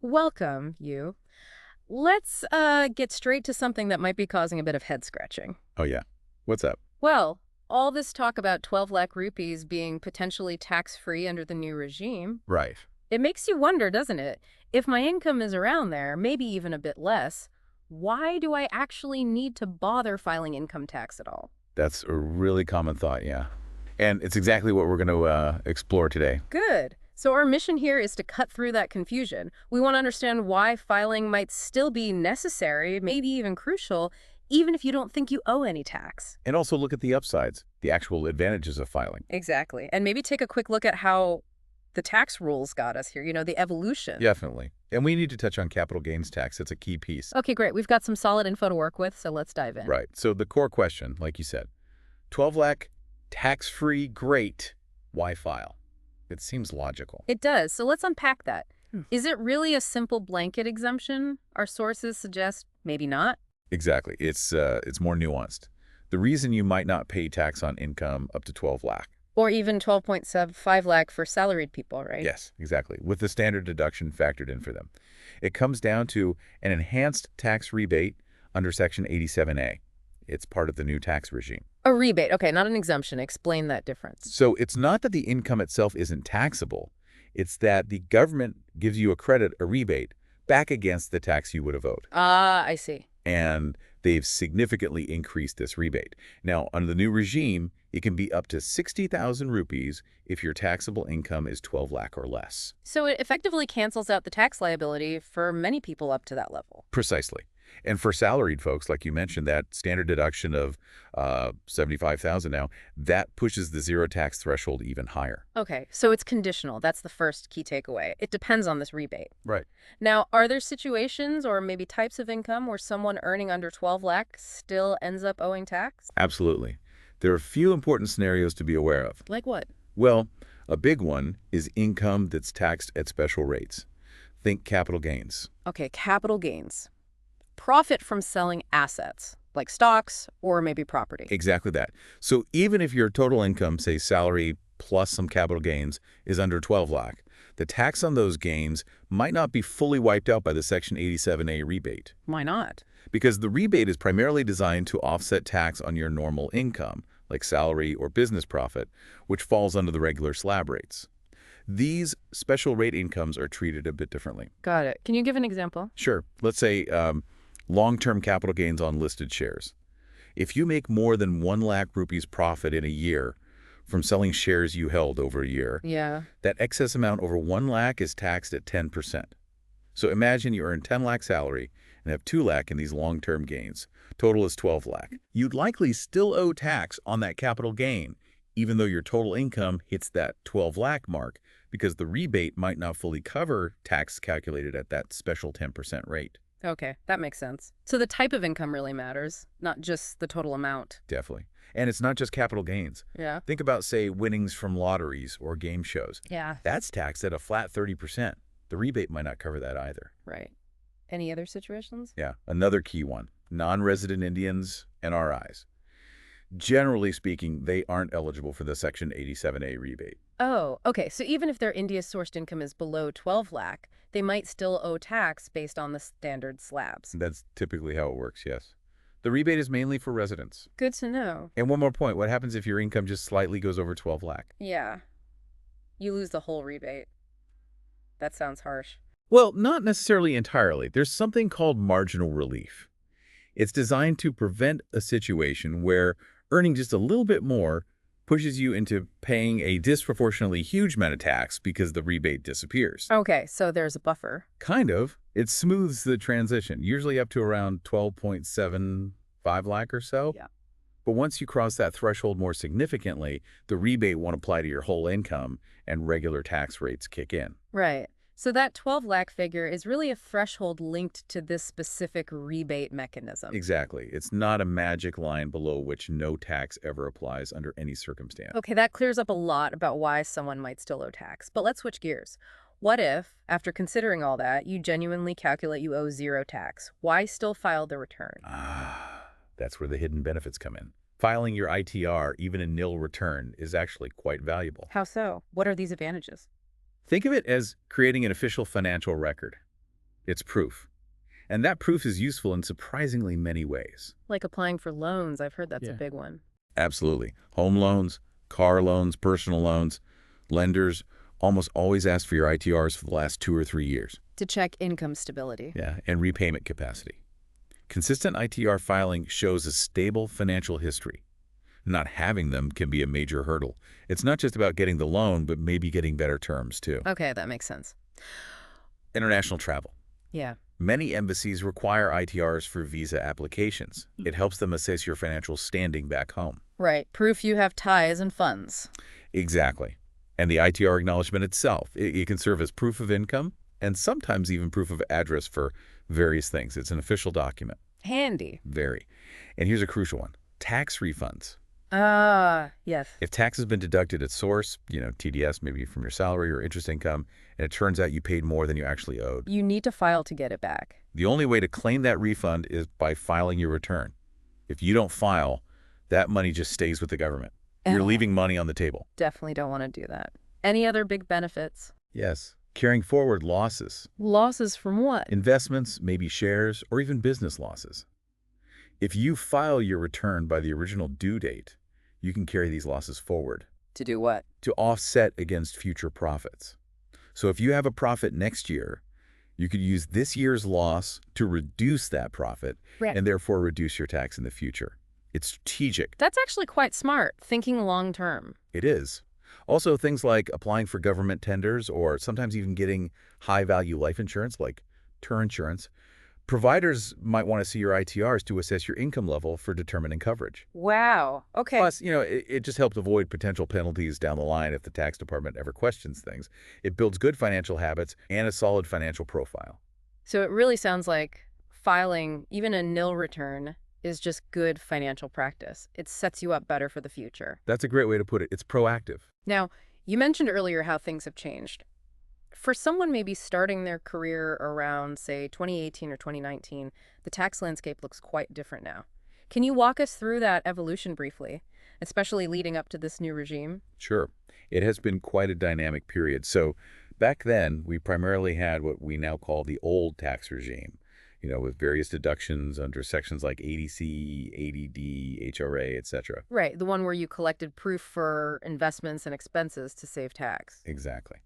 Welcome, you. Let's get straight to something that might be causing a bit of head scratching. Oh, yeah. What's up? Well, all this talk about 12 lakh rupees being potentially tax-free under the new regime, Right. it makes you wonder, doesn't it? If my income is around there, maybe even a bit less, why do I actually need to bother filing income tax at all? That's a really common thought, yeah. And it's exactly what we're going to explore today. Good. So our mission here is to cut through that confusion. We want to understand why filing might still be necessary, maybe even crucial, even if you don't think you owe any tax. And also look at the upsides, the actual advantages of filing. Exactly. And maybe take a quick look at how the tax rules got us here, the evolution. Definitely. And we need to touch on capital gains tax. It's a key piece. Okay, great. We've got some solid info to work with, so let's dive in. Right. So the core question, like you said, 12 lakh, tax-free, great. Why file? It seems logical. It does. So let's unpack that. Hmm. Is it really a simple blanket exemption? Our sources suggest maybe not. Exactly. It's more nuanced. The reason you might not pay tax on income up to 12 lakh. Or even 12.75 lakh for salaried people, right? Yes, exactly, with the standard deduction factored in for them. It comes down to an enhanced tax rebate under Section 87A. It's part of the new tax regime. A rebate. Okay, not an exemption. Explain that difference. So it's not that the income itself isn't taxable. It's that the government gives you a credit, a rebate, back against the tax you would have owed. Ah, I see. And they've significantly increased this rebate. Now, under the new regime, it can be up to 60,000 rupees if your taxable income is 12 lakh or less. So it effectively cancels out the tax liability for many people up to that level. Precisely. And for salaried folks, like you mentioned, that standard deduction of 75,000 now, that pushes the zero tax threshold even higher. Okay, so it's conditional. That's the first key takeaway. It depends on this rebate. Right. Now, are there situations or maybe types of income where someone earning under 12 lakh still ends up owing tax? Absolutely. There are a few important scenarios to be aware of. Like what? Well, a big one is income that's taxed at special rates. Think capital gains. Okay, capital gains. Profit from selling assets, like stocks or maybe property. Exactly that. So even if your total income, say salary plus some capital gains, is under 12 lakh, the tax on those gains might not be fully wiped out by the Section 87A rebate. Why not? Because the rebate is primarily designed to offset tax on your normal income, like salary or business profit, which falls under the regular slab rates. These special rate incomes are treated a bit differently. Got it. Can you give an example? Sure. Let's say long-term capital gains on listed shares. If you make more than 1 lakh rupees profit in a year from selling shares you held over a year, Yeah. that excess amount over 1 lakh is taxed at 10%. So imagine you earn 10 lakh salary and have 2 lakh in these long-term gains. Total is 12 lakh. You'd likely still owe tax on that capital gain, even though your total income hits that 12 lakh mark, because the rebate might not fully cover tax calculated at that special 10% rate. Okay, that makes sense. So the type of income really matters, not just the total amount. Definitely. And it's not just capital gains. Yeah. Think about, say, winnings from lotteries or game shows. Yeah. That's taxed at a flat 30%. The rebate might not cover that either. Right. Any other situations? Yeah, another key one, non-resident Indians, NRIs. Generally speaking, they aren't eligible for the Section 87A rebate. Oh, okay. So even if their India-sourced income is below 12 lakh, they might still owe tax based on the standard slabs. That's typically how it works, yes. The rebate is mainly for residents. Good to know. And one more point, what happens if your income just slightly goes over 12 lakh? Yeah. You lose the whole rebate. That sounds harsh. Well, not necessarily entirely. There's something called marginal relief. It's designed to prevent a situation where earning just a little bit more pushes you into paying a disproportionately huge amount of tax because the rebate disappears. Okay, so there's a buffer. Kind of. It smooths the transition, usually up to around 12.75 lakh or so. Yeah. But once you cross that threshold more significantly, the rebate won't apply to your whole income and regular tax rates kick in. Right. So that 12 lakh figure is really a threshold linked to this specific rebate mechanism. Exactly. It's not a magic line below which no tax ever applies under any circumstance. Okay, that clears up a lot about why someone might still owe tax. But let's switch gears. What if, after considering all that, you genuinely calculate you owe zero tax? Why still file the return? That's where the hidden benefits come in. Filing your ITR, even a nil return, is actually quite valuable. How so? What are these advantages? Think of it as creating an official financial record. It's proof. And that proof is useful in surprisingly many ways. Like applying for loans, I've heard that's a Yeah. big one. Absolutely. Home loans, car loans, personal loans, lenders almost always ask for your ITRs for the last 2 or 3 years. To check income stability. Yeah, and repayment capacity. Consistent ITR filing shows a stable financial history. Not having them can be a major hurdle. It's not just about getting the loan, but maybe getting better terms, too. Okay, that makes sense. International travel. Yeah. Many embassies require ITRs for visa applications. It helps them assess your financial standing back home. Right. Proof you have ties and funds. Exactly. And the ITR acknowledgement itself, it can serve as proof of income and sometimes even proof of address for various things. It's an official document. Handy. Very. And here's a crucial one. Tax refunds. Ah, yes. If tax has been deducted at source, TDS, maybe from your salary or interest income, and it turns out you paid more than you actually owed, You need to file to get it back. the only way to claim that refund is by filing your return. If you don't file, that money just stays with the government. You're Ugh. leaving money on the table. Definitely don't want to do that. Any other big benefits? Yes. Carrying forward losses. Losses from what? Investments, maybe shares, or even business losses. If you file your return by the original due date, you can carry these losses forward To do what? to offset against future profits. So if you have a profit next year, you could use this year's loss to reduce that profit Right. and therefore reduce your tax in the future. It's strategic. That's actually quite smart, thinking long term. It is. Also, things like applying for government tenders or sometimes even getting high-value life insurance like term insurance. Providers might want to see your ITRs to assess your income level for determining coverage. Wow. Okay. Plus, it just helps avoid potential penalties down the line if the tax department ever questions things. It builds good financial habits and a solid financial profile. So it really sounds like filing even a nil return is just good financial practice. It sets you up better for the future. That's a great way to put it. It's proactive. Now, you mentioned earlier how things have changed. For someone maybe starting their career around, say, 2018 or 2019, the tax landscape looks quite different now. Can you walk us through that evolution briefly, especially leading up to this new regime? Sure. It has been quite a dynamic period. So back then, we primarily had what we now call the old tax regime, with various deductions under sections like 80C, 80D, HRA, etc. Right, the one where you collected proof for investments and expenses to save tax. Exactly.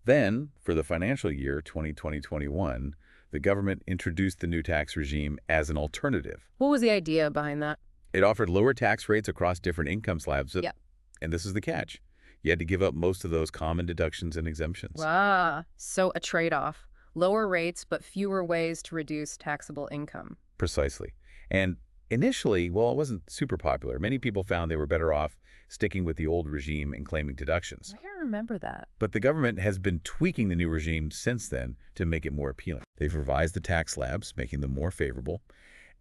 Then, for the financial year 2020-21, the government introduced the new tax regime as an alternative. What was the idea behind that? It offered lower tax rates across different income slabs. Yep. And this is the catch. You had to give up most of those common deductions and exemptions. Ah, so a trade-off. Lower rates, but fewer ways to reduce taxable income. Precisely. And initially, well, it wasn't super popular. Many people found they were better off sticking with the old regime and claiming deductions. I can't remember that. But the government has been tweaking the new regime since then to make it more appealing. They've revised the tax slabs, making them more favorable.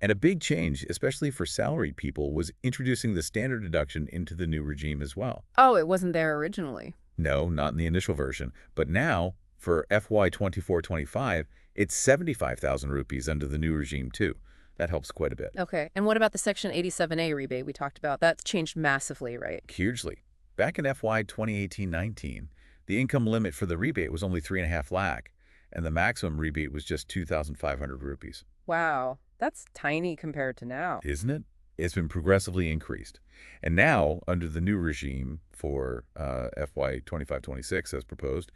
And a big change, especially for salaried people, was introducing the standard deduction into the new regime as well. Oh, it wasn't there originally. No, not in the initial version. But now, for FY 24-25, it's 75,000 rupees under the new regime too. That helps quite a bit. Okay, and what about the Section 87A rebate we talked about? That's changed massively, right? Hugely. Back in FY 2018-19, the income limit for the rebate was only 3.5 lakh, and the maximum rebate was just 2,500 rupees. Wow, that's tiny compared to now. Isn't it? It's been progressively increased. And now, under the new regime for FY 25-26 as proposed,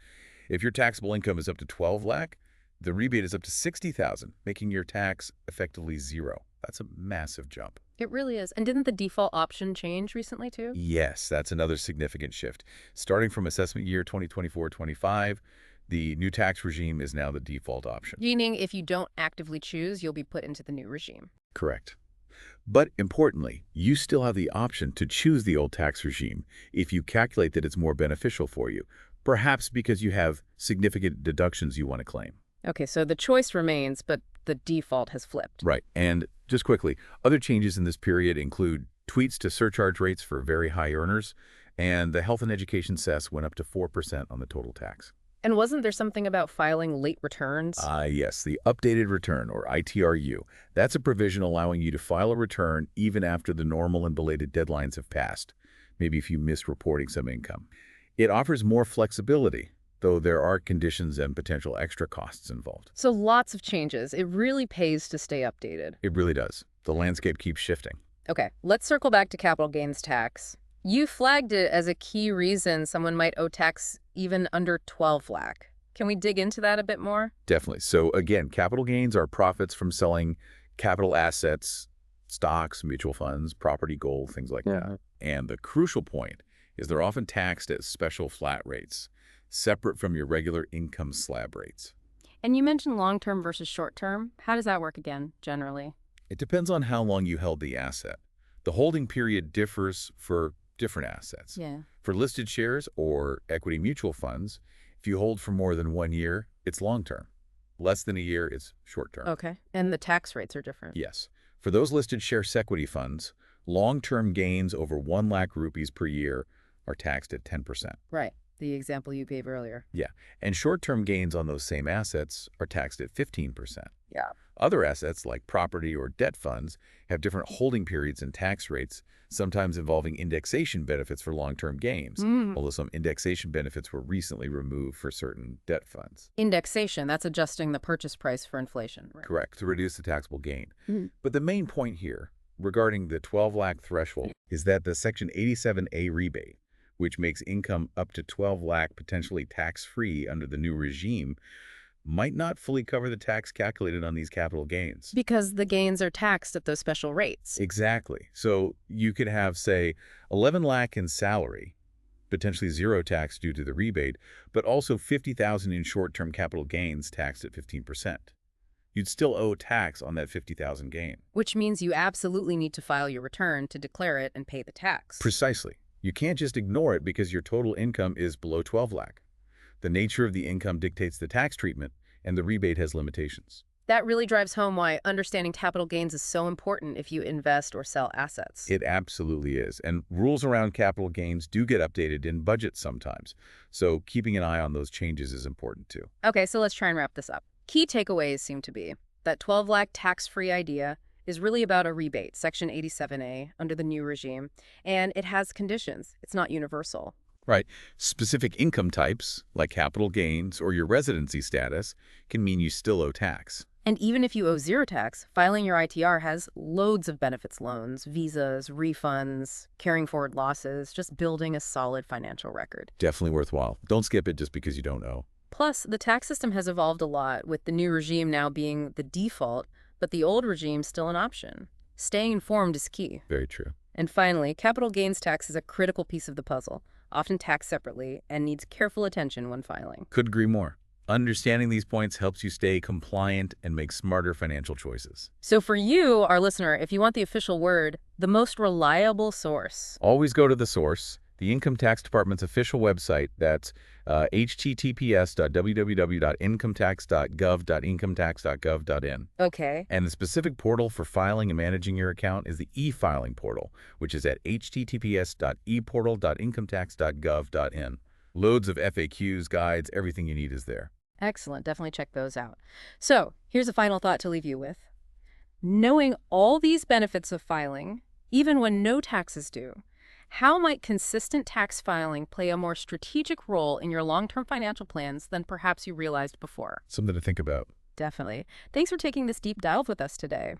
if your taxable income is up to 12 lakh, the rebate is up to 60,000, making your tax effectively zero. That's a massive jump. It really is. And didn't the default option change recently too? Yes, that's another significant shift. Starting from assessment year 2024-25, the new tax regime is now the default option. Meaning if you don't actively choose, you'll be put into the new regime. Correct. But importantly, you still have the option to choose the old tax regime if you calculate that it's more beneficial for you, perhaps because you have significant deductions you want to claim. Okay, so the choice remains, but the default has flipped. Right. And just quickly, other changes in this period include tweaks to surcharge rates for very high earners, and the health and education cess went up to 4% on the total tax. And wasn't there something about filing late returns? Yes, the updated return, or ITRU. That's a provision allowing you to file a return even after the normal and belated deadlines have passed, maybe if you miss reporting some income. It offers more flexibility. though there are conditions and potential extra costs involved. So lots of changes. It really pays to stay updated. It really does. The landscape keeps shifting. Okay, let's circle back to capital gains tax. You flagged it as a key reason someone might owe tax even under 12 lakh. Can we dig into that a bit more? Definitely. So again, capital gains are profits from selling capital assets, stocks, mutual funds, property, gold, things like that. And the crucial point is they're often taxed at special flat rates, separate from your regular income slab rates. And you mentioned long-term versus short-term. How does that work again, generally? It depends on how long you held the asset. The holding period differs for different assets. Yeah. For listed shares or equity mutual funds, if you hold for more than 1 year, it's long-term. Less than a year, it's short-term. Okay. And the tax rates are different. Yes. For those listed share equity funds, long-term gains over 1 lakh rupees per year are taxed at 10%. Right. The example you gave earlier. Yeah. And short-term gains on those same assets are taxed at 15%. Yeah. Other assets, like property or debt funds, have different holding periods and tax rates, sometimes involving indexation benefits for long-term gains, although some indexation benefits were recently removed for certain debt funds. Indexation, that's adjusting the purchase price for inflation. Right. Correct, to reduce the taxable gain. But the main point here, regarding the 12 lakh threshold, is that the Section 87A rebate, which makes income up to 12 lakh potentially tax-free under the new regime, might not fully cover the tax calculated on these capital gains. Because the gains are taxed at those special rates. Exactly. So you could have, say, 11 lakh in salary, potentially zero tax due to the rebate, but also 50,000 in short-term capital gains taxed at 15%. You'd still owe tax on that 50,000 gain. Which means you absolutely need to file your return to declare it and pay the tax. Precisely. You can't just ignore it because your total income is below 12 lakh. The nature of the income dictates the tax treatment, and the rebate has limitations. That really drives home why understanding capital gains is so important if you invest or sell assets. It absolutely is. And rules around capital gains do get updated in budgets sometimes. So keeping an eye on those changes is important too. Okay, so let's try and wrap this up. Key takeaways seem to be that 12 lakh tax-free idea is really about a rebate, Section 87A, under the new regime, and it has conditions. It's not universal. Right. Specific income types, like capital gains or your residency status, can mean you still owe tax. And even if you owe zero tax, filing your ITR has loads of benefits: loans, visas, refunds, carrying forward losses, just building a solid financial record. Definitely worthwhile. Don't skip it just because you don't owe. Plus, the tax system has evolved a lot, with the new regime now being the default, but the old regime still an option. Staying informed is key. Very true. And finally, capital gains tax is a critical piece of the puzzle, often taxed separately, and needs careful attention when filing. Could agree more. Understanding these points helps you stay compliant and make smarter financial choices. So for you, our listener, if you want the official word, the most reliable source. Always go to the source, the Income Tax Department's official website. That's https://www.incometax.gov.incometax.gov.in. Okay. And the specific portal for filing and managing your account is the e-filing portal, which is at https://eportal.incometax.gov.in. Loads of FAQs, guides, everything you need is there. Excellent. Definitely check those out. So here's a final thought to leave you with. Knowing all these benefits of filing, even when no tax is due, how might consistent tax filing play a more strategic role in your long-term financial plans than perhaps you realized before? Something to think about. Definitely. Thanks for taking this deep dive with us today.